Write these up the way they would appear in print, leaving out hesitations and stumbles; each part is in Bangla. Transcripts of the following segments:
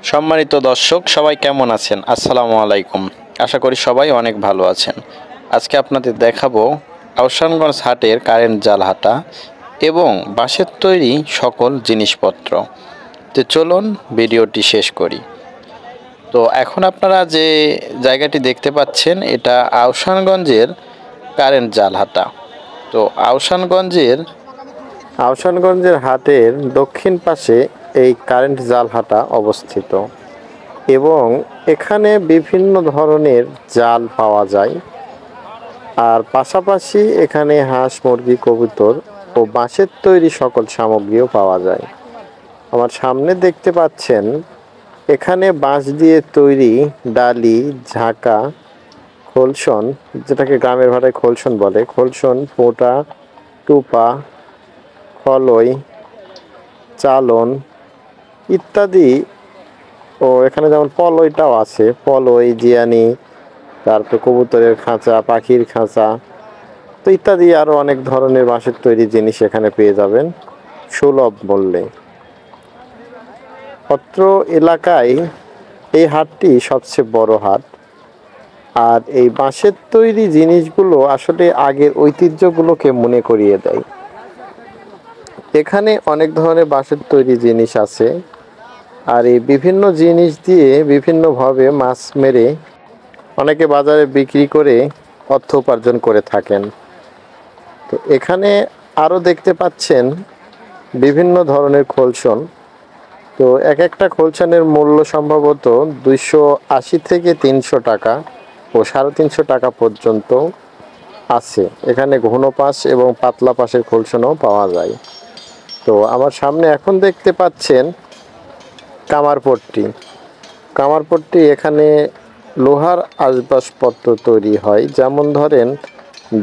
সম্মানিত দর্শক সবাই কেমন আছেন? আসসালামু আলাইকুম। আশা করি সবাই অনেক ভালো আছেন। আজকে আপনাদের দেখাবো আহসানগঞ্জ হাটের কারেন্ট জাল হাটা এবং বাঁশের তৈরি সকল জিনিসপত্র। তো চলুন ভিডিওটি শেষ করি। তো এখন আপনারা যে জায়গাটি দেখতে পাচ্ছেন এটা আহসানগঞ্জের কারেন্ট জাল হাটা। তো আহসানগঞ্জের হাটের দক্ষিণ পাশে এই কারেন্ট জাল হাটা অবস্থিত এবং এখানে বিভিন্ন ধরনের জাল পাওয়া যায়। আর পাশাপাশি এখানে হাঁস, মুরগি, কবুতর ও বাঁশের তৈরি সকল সামগ্রীও পাওয়া যায়। আমার সামনে দেখতে পাচ্ছেন এখানে বাঁশ দিয়ে তৈরি ডালি, ঝাঁকা, খোলসন, যেটাকে গ্রামের ভাষায় খোলসন বলে, খোলসন, পোটা, টুপা, খলই, চালন ইত্যাদি। ও এখানে যেমন পলইটাও আছে, পলই, জিয়ানি, তারপর কবুতরের খাঁচা, পাখির খাঁচা, তো ইত্যাদি আরও অনেক ধরনের বাঁশের তৈরি জিনিস এখানে পেয়ে যাবেন সুলভ মূল্যে। অত্র এলাকায় এই হাটটি সবচেয়ে বড় হাট। আর এই বাঁশের তৈরি জিনিসগুলো আসলে আগের ঐতিহ্যগুলোকে মনে করিয়ে দেয়। এখানে অনেক ধরনের বাঁশের তৈরি জিনিস আছে। আর এই বিভিন্ন জিনিস দিয়ে বিভিন্নভাবে মাছ মেরে অনেকে বাজারে বিক্রি করে অর্থ উপার্জন করে থাকেন। তো এখানে আরও দেখতে পাচ্ছেন বিভিন্ন ধরনের খোলসন। তো এক একটা খোলসনের মূল্য সম্ভবত 280 থেকে 300 টাকা ও 350 টাকা পর্যন্ত আছে। এখানে ঘন পাশ এবং পাতলা পাশের খোলসনও পাওয়া যায়। তো আমার সামনে এখন দেখতে পাচ্ছেন কামারপট্টি। এখানে লোহার আসবাবপত্র তৈরি হয়, যেমন ধরেন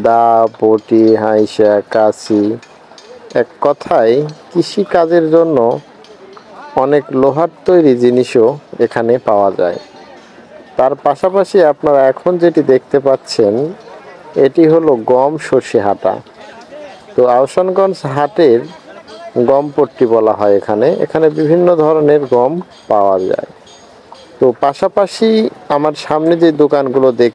দা, বটি, হাইসা, কাঁচি। এক কথায় কৃষি কাজের জন্য অনেক লোহার তৈরি জিনিসও এখানে পাওয়া যায়। তার পাশাপাশি আপনারা এখন যেটি দেখতে পাচ্ছেন এটি হলো গম সর্ষে হাটা। তো আহসানগঞ্জ হাটের গমপট্টি বলা হয় এখানে বিভিন্ন ধরনের গম পাওয়া যায়। তো পাশাপাশি আমার সামনে যে দোকানগুলো